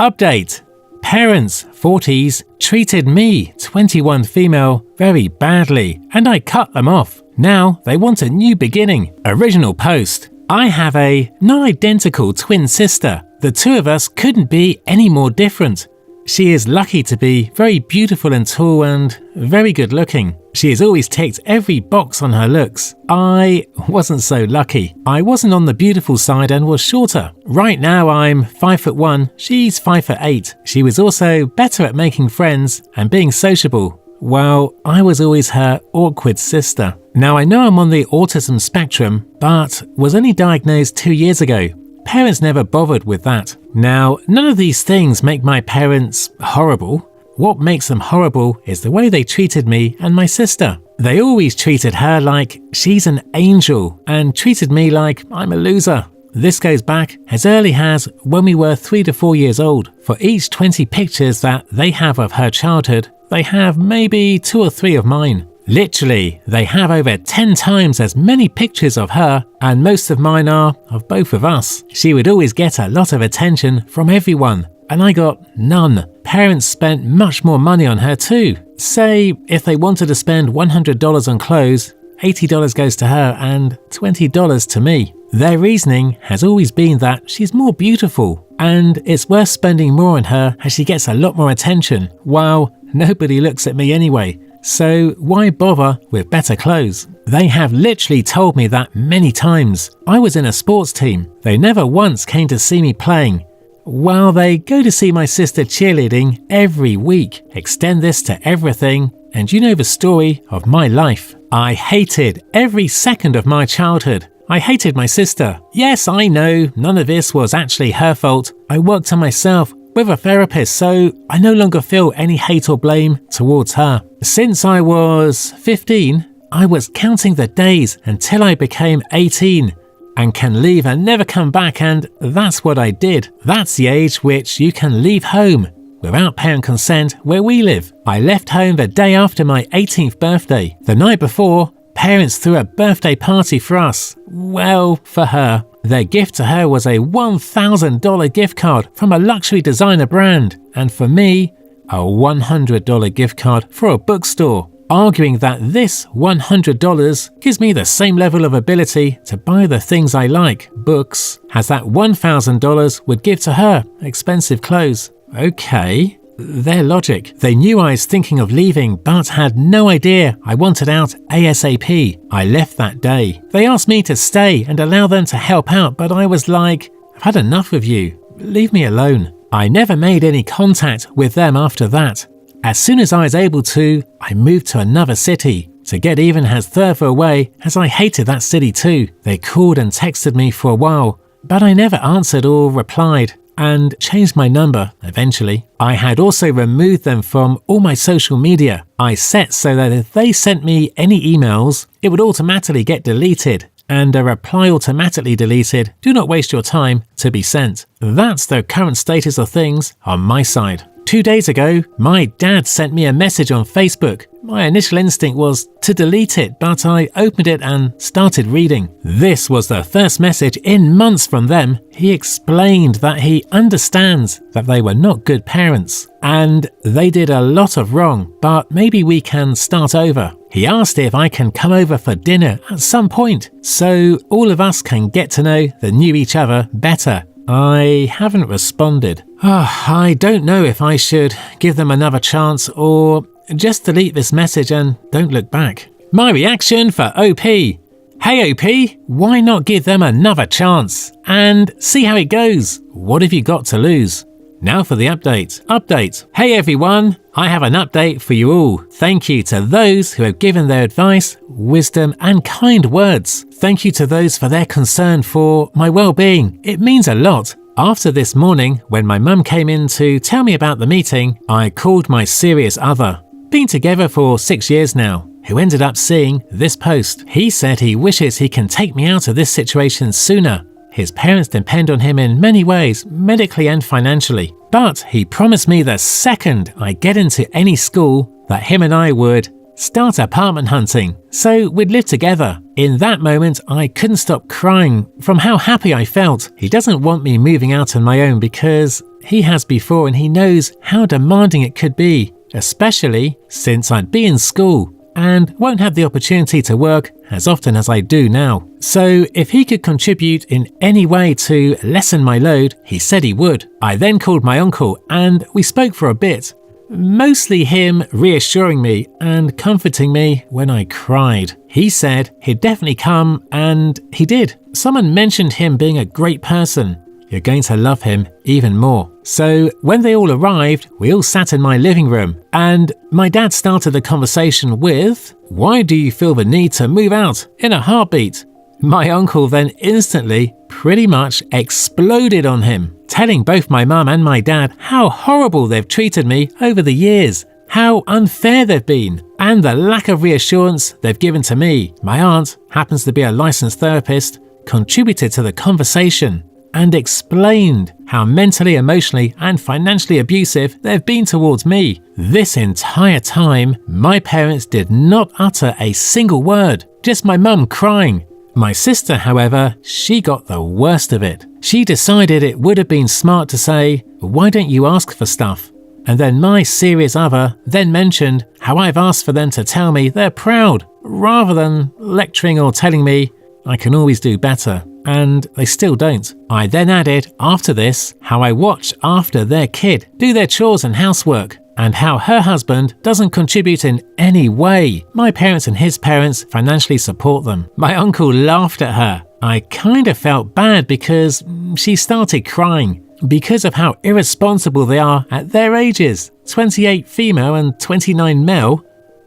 Update. Parents, 40s, treated me, 21 female, very badly, and I cut them off. Now they want a new beginning. Original post. I have a non-identical twin sister. The two of us couldn't be any more different. She is lucky to be very beautiful and tall and very good looking. She has always ticked every box on her looks. I wasn't so lucky. I wasn't on the beautiful side and was shorter. Right now I'm 5'1", she's 5'8". She was also better at making friends and being sociable. Well, I was always her awkward sister. Now I know I'm on the autism spectrum, but was only diagnosed 2 years ago. Parents never bothered with that. Now, none of these things make my parents horrible. What makes them horrible is the way they treated me and my sister. They always treated her like she's an angel and treated me like I'm a loser. This goes back as early as when we were 3 to 4 years old. For each 20 pictures that they have of her childhood, they have maybe 2 or 3 of mine. Literally, they have over 10 times as many pictures of her, and most of mine are of both of us. She would always get a lot of attention from everyone, and I got none. Parents spent much more money on her too. Say, if they wanted to spend $100 on clothes, $80 goes to her and $20 to me. Their reasoning has always been that she's more beautiful, and it's worth spending more on her as she gets a lot more attention, while nobody looks at me anyway. So why bother with better clothes? They have literally told me that many times. I was in a sports team. They never once came to see me playing. While they go to see my sister cheerleading every week. Extend this to everything, and you know the story of my life. I hated every second of my childhood. I hated my sister. Yes, I know, none of this was actually her fault. I worked on myself with a therapist, so I no longer feel any hate or blame towards her. Since I was 15, I was counting the days until I became 18 and can leave and never come back, and that's what I did. That's the age which you can leave home without parent consent where we live. I left home the day after my 18th birthday. The night before, parents threw a birthday party for us. Well, for her. Their gift to her was a $1,000 gift card from a luxury designer brand, and for me, a $100 gift card for a bookstore, arguing that this $100 gives me the same level of ability to buy the things I like, books, as that $1,000 would give to her, expensive clothes. Okay. Their logic. They knew I was thinking of leaving, but had no idea I wanted out ASAP. I left that day. They asked me to stay and allow them to help out, but I was like, I've had enough of you. Leave me alone. I never made any contact with them after that. As soon as I was able to, I moved to another city to get even as further away, as I hated that city too. They called and texted me for a while, but I never answered or replied, and changed my number eventually. I had also removed them from all my social media. I set so that if they sent me any emails, it would automatically get deleted, and a reply automatically deleted, do not waste your time, to be sent. That's the current status of things on my side. 2 days ago, my dad sent me a message on Facebook. My initial instinct was to delete it, but I opened it and started reading. This was the first message in months from them. He explained that he understands that they were not good parents, and they did a lot of wrong, but maybe we can start over. He asked if I can come over for dinner at some point, so all of us can get to know the new each other better. I haven't responded. I don't know if I should give them another chance or just delete this message and don't look back. My reaction for OP. Hey OP, why not give them another chance and see how it goes? What have you got to lose? Now for the update. Update. Hey everyone, I have an update for you all. Thank you to those who have given their advice, wisdom and kind words. Thank you to those for their concern for my well-being. It means a lot. After this morning, when my mum came in to tell me about the meeting, I called my serious other. Been together for 6 years now, who ended up seeing this post. He said he wishes he can take me out of this situation sooner. His parents depend on him in many ways, medically and financially. But he promised me the second I get into any school that him and I would start apartment hunting, so we'd live together. In that moment, I couldn't stop crying from how happy I felt. He doesn't want me moving out on my own because he has before, and he knows how demanding it could be, especially since I'd be in school and won't have the opportunity to work as often as I do now. So if he could contribute in any way to lessen my load, he said he would. I then called my uncle and we spoke for a bit, mostly him reassuring me and comforting me when I cried. He said he'd definitely come, and he did. Someone mentioned him being a great person. You're going to love him even more. So when they all arrived, we all sat in my living room, and my dad started the conversation with, "Why do you feel the need to move out in a heartbeat?" My uncle then instantly pretty much exploded on him, telling both my mum and my dad how horrible they've treated me over the years, how unfair they've been, and the lack of reassurance they've given to me. My aunt happens to be a licensed therapist, contributed to the conversation, and explained how mentally, emotionally, and financially abusive they've been towards me. This entire time, my parents did not utter a single word, just my mum crying. My sister, however, she got the worst of it. She decided it would have been smart to say, "Why don't you ask for stuff?" And then my serious other then mentioned how I've asked for them to tell me they're proud, rather than lecturing or telling me I can always do better. And they still don't. I then added, after this, how I watch after their kid do their chores and housework, and how her husband doesn't contribute in any way. My parents and his parents financially support them. My uncle laughed at her. I kind of felt bad because she started crying because of how irresponsible they are at their ages, 28 female and 29 male.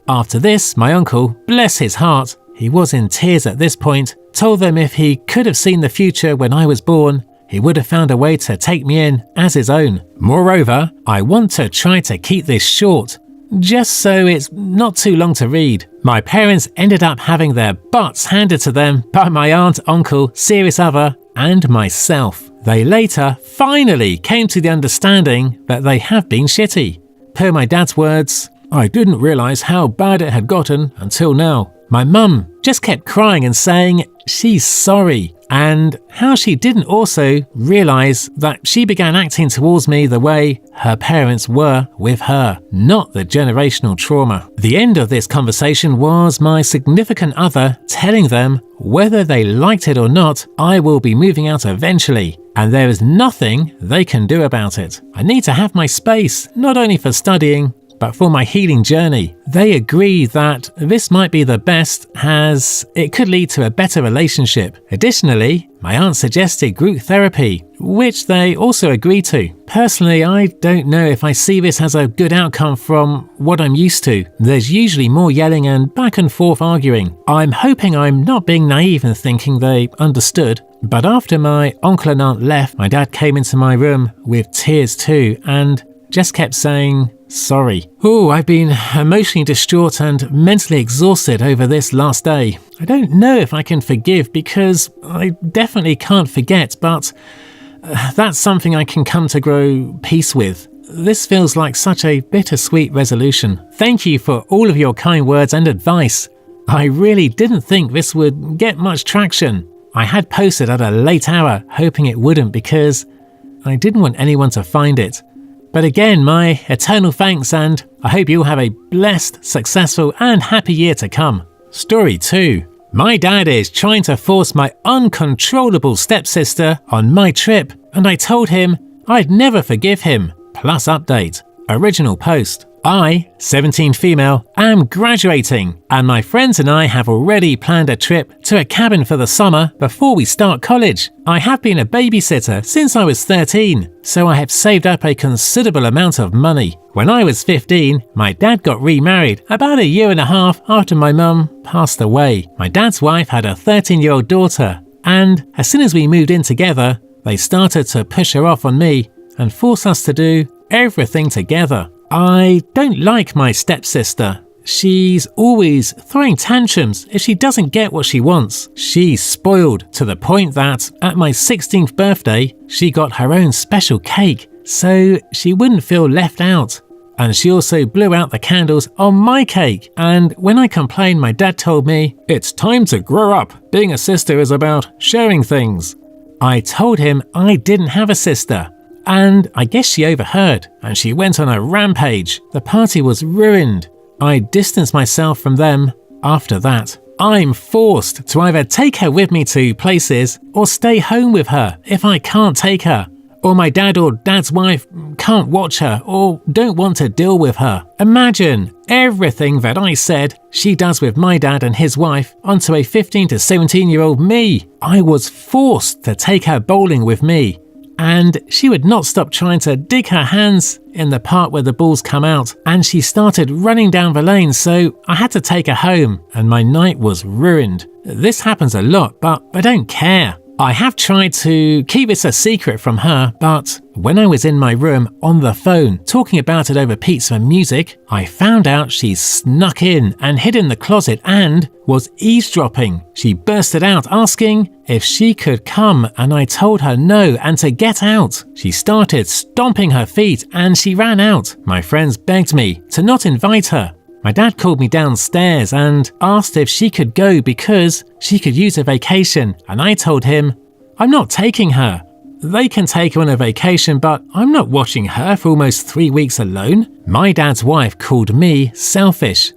After this, my uncle, bless his heart, he was in tears at this point, told them if he could have seen the future when I was born, he would have found a way to take me in as his own. Moreover, I want to try to keep this short, just so it's not too long to read. My parents ended up having their butts handed to them by my aunt, uncle, serious other, and myself. They later finally came to the understanding that they have been shitty. Per my dad's words, "I didn't realise how bad it had gotten until now." My mum just kept crying and saying she's sorry, and how she didn't also realise that she began acting towards me the way her parents were with her, not the generational trauma. The end of this conversation was my significant other telling them whether they liked it or not, I will be moving out eventually, and there is nothing they can do about it. I need to have my space, not only for studying, but for my healing journey. They agree that this might be the best, as it could lead to a better relationship. Additionally, my aunt suggested group therapy, which they also agreed to. Personally, I don't know if I see this as a good outcome from what I'm used to. There's usually more yelling and back and forth arguing. I'm hoping I'm not being naive and thinking they understood. But after my uncle and aunt left, my dad came into my room with tears too, and just kept saying, "Sorry." Oh, I've been emotionally distraught and mentally exhausted over this last day. I don't know if I can forgive, because I definitely can't forget, but that's something I can come to grow peace with. This feels like such a bittersweet resolution. Thank you for all of your kind words and advice. I really didn't think this would get much traction. I had posted at a late hour, hoping it wouldn't, because I didn't want anyone to find it. But again, my eternal thanks, and I hope you'll have a blessed, successful, and happy year to come. Story 2. My dad is trying to force my uncontrollable stepsister on my trip, and I told him I'd never forgive him. Plus update. Original post. I, 17 female, am graduating, and my friends and I have already planned a trip to a cabin for the summer before we start college. I have been a babysitter since I was 13, so I have saved up a considerable amount of money. When I was 15, my dad got remarried about a year and a half after my mum passed away. My dad's wife had a 13-year-old daughter, and as soon as we moved in together, they started to push her off on me and force us to do everything together. I don't like my stepsister. She's always throwing tantrums if she doesn't get what she wants. She's spoiled to the point that at my 16th birthday, she got her own special cake so she wouldn't feel left out. And she also blew out the candles on my cake. And when I complained, my dad told me, "It's time to grow up. Being a sister is about sharing things." I told him I didn't have a sister. and I guess she overheard, and she went on a rampage. The party was ruined. I distanced myself from them after that. I'm forced to either take her with me to places or stay home with her if I can't take her, or my dad or dad's wife can't watch her or don't want to deal with her. Imagine everything that I said she does with my dad and his wife onto a 15 to 17-year-old me. I was forced to take her bowling with me, and she would not stop trying to dig her hands in the part where the balls come out, and she started running down the lane, so I had to take her home, and my night was ruined. This happens a lot, but I don't care. I have tried to keep this a secret from her, but when I was in my room on the phone talking about it over pizza and music, I found out she snuck in and hid in the closet and was eavesdropping. She bursted out asking if she could come, and I told her no and to get out. She started stomping her feet and she ran out. My friends begged me to not invite her. My dad called me downstairs and asked if she could go because she could use a vacation, and I told him, I'm not taking her. They can take her on a vacation, but I'm not watching her for almost 3 weeks alone. My dad's wife called me selfish,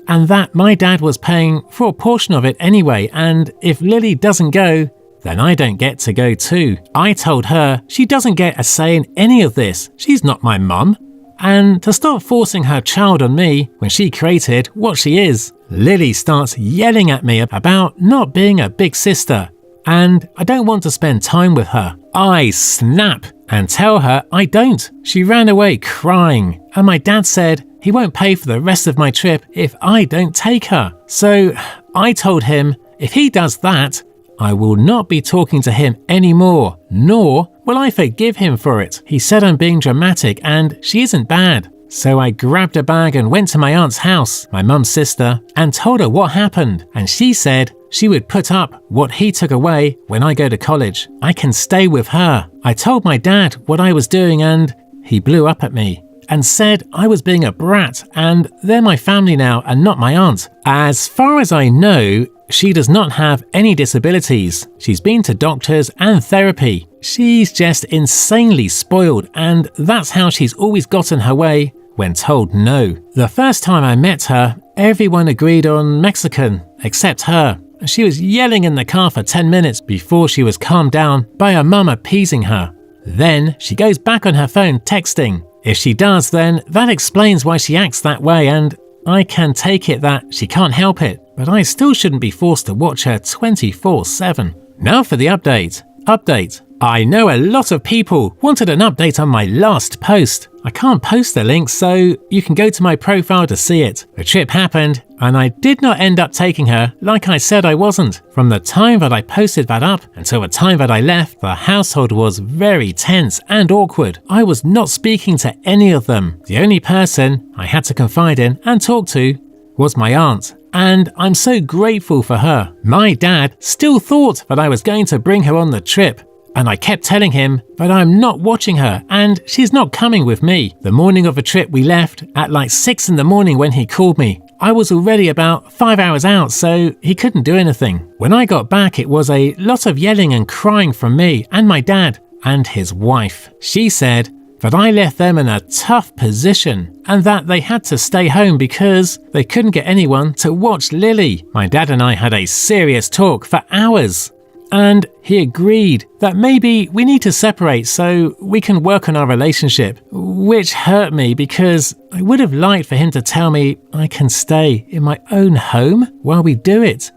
and that my dad was paying for a portion of it anyway, and if Lily doesn't go, then I don't get to go too. I told her she doesn't get a say in any of this. She's not my mum. And to stop forcing her child on me when she created what she is. Lily starts yelling at me about not being a big sister, and I don't want to spend time with her. I snap and tell her I don't. She ran away crying, and my dad said he won't pay for the rest of my trip if I don't take her. So I told him if he does that, I will not be talking to him anymore, nor will I forgive him for it. He said I'm being dramatic and she isn't bad. So I grabbed a bag and went to my aunt's house, my mum's sister, and told her what happened. And she said she would put up what he took away when I go to college. I can stay with her. I told my dad what I was doing and he blew up at me and said I was being a brat and they're my family now and not my aunt. As far as I know, she does not have any disabilities. She's been to doctors and therapy. She's just insanely spoiled, and that's how she's always gotten her way when told no. The first time I met her, everyone agreed on Mexican except her. She was yelling in the car for 10 minutes before she was calmed down by her mum appeasing her. Then she goes back on her phone texting. If she does, then that explains why she acts that way, and I can take it that she can't help it, but I still shouldn't be forced to watch her 24/7. Now for the update. I know a lot of people wanted an update on my last post. I can't post the link, so you can go to my profile to see it. The trip happened, and I did not end up taking her like I said I wasn't. From the time that I posted that up until the time that I left, the household was very tense and awkward. I was not speaking to any of them. The only person I had to confide in and talk to was my aunt, and I'm so grateful for her. My dad still thought that I was going to bring her on the trip, and I kept telling him that I'm not watching her and she's not coming with me. The morning of the trip we left at like 6 in the morning when he called me. I was already about 5 hours out, so he couldn't do anything. When I got back, it was a lot of yelling and crying from me and my dad and his wife. She said that I left them in a tough position and that they had to stay home because they couldn't get anyone to watch Lily. My dad and I had a serious talk for hours, and he agreed that maybe we need to separate so we can work on our relationship, which hurt me because I would have liked for him to tell me I can stay in my own home while we do it.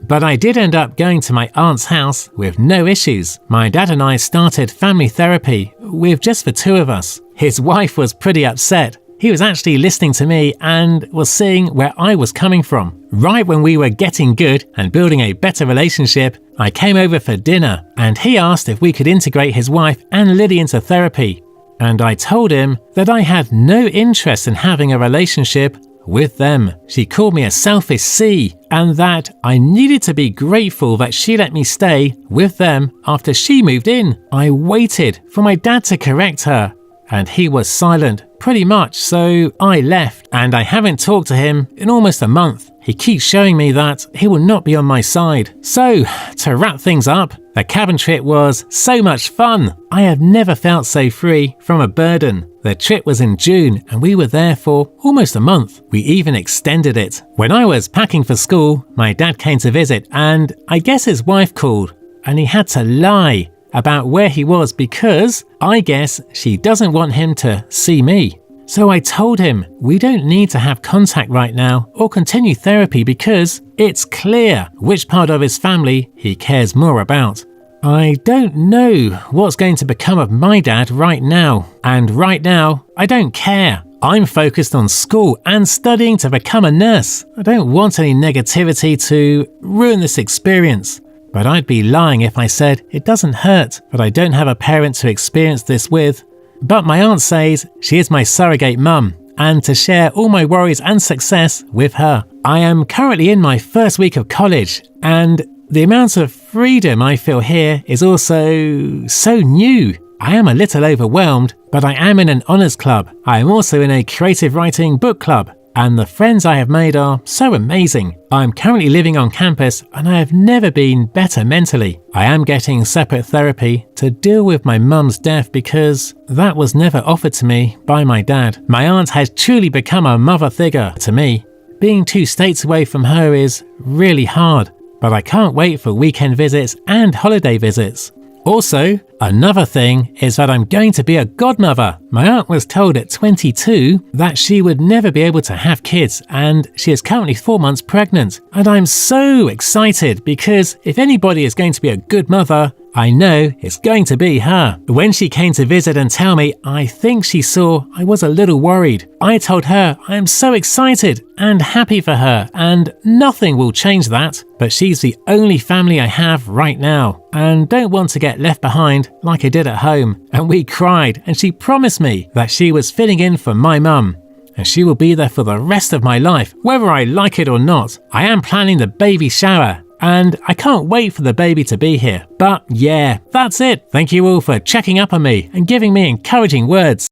But I did end up going to my aunt's house with no issues. My dad and I started family therapy with just the two of us. His wife was pretty upset. He was actually listening to me and was seeing where I was coming from. Right when we were getting good and building a better relationship, I came over for dinner and he asked if we could integrate his wife and Lily into therapy. And I told him that I had no interest in having a relationship with them. She called me a selfish C and that I needed to be grateful that she let me stay with them after she moved in. I waited for my dad to correct her and he was silent pretty much, so I left and I haven't talked to him in almost a month. He keeps showing me that he will not be on my side. So, to wrap things up, the cabin trip was so much fun. I have never felt so free from a burden. The trip was in June and we were there for almost a month. We even extended it. When I was packing for school, my dad came to visit and I guess his wife called and he had to lie about where he was because I guess she doesn't want him to see me. So I told him we don't need to have contact right now or continue therapy because it's clear which part of his family he cares more about. I don't know what's going to become of my dad right now. And right now, I don't care. I'm focused on school and studying to become a nurse. I don't want any negativity to ruin this experience. But I'd be lying if I said it doesn't hurt, but I don't have a parent to experience this with. But my aunt says she is my surrogate mum and to share all my worries and success with her. I am currently in my first week of college and the amount of freedom I feel here is also so new. I am a little overwhelmed, but I am in an honours club. I am also in a creative writing book club. And the friends I have made are so amazing. I am currently living on campus and I have never been better mentally. I am getting separate therapy to deal with my mum's death because that was never offered to me by my dad. My aunt has truly become a mother figure to me. Being 2 states away from her is really hard, but I can't wait for weekend visits and holiday visits. Also, another thing is that I'm going to be a godmother. My aunt was told at 22 that she would never be able to have kids and she is currently 4 months pregnant. And I'm so excited because if anybody is going to be a good mother, I know it's going to be her. When she came to visit and tell me, I think she saw I was a little worried. I told her I am so excited and happy for her and nothing will change that. But she's the only family I have right now and don't want to get left behind like I did at home. And we cried and she promised me that she was filling in for my mum. And she will be there for the rest of my life, whether I like it or not. I am planning the baby shower. And I can't wait for the baby to be here. But yeah, that's it. Thank you all for checking up on me and giving me encouraging words.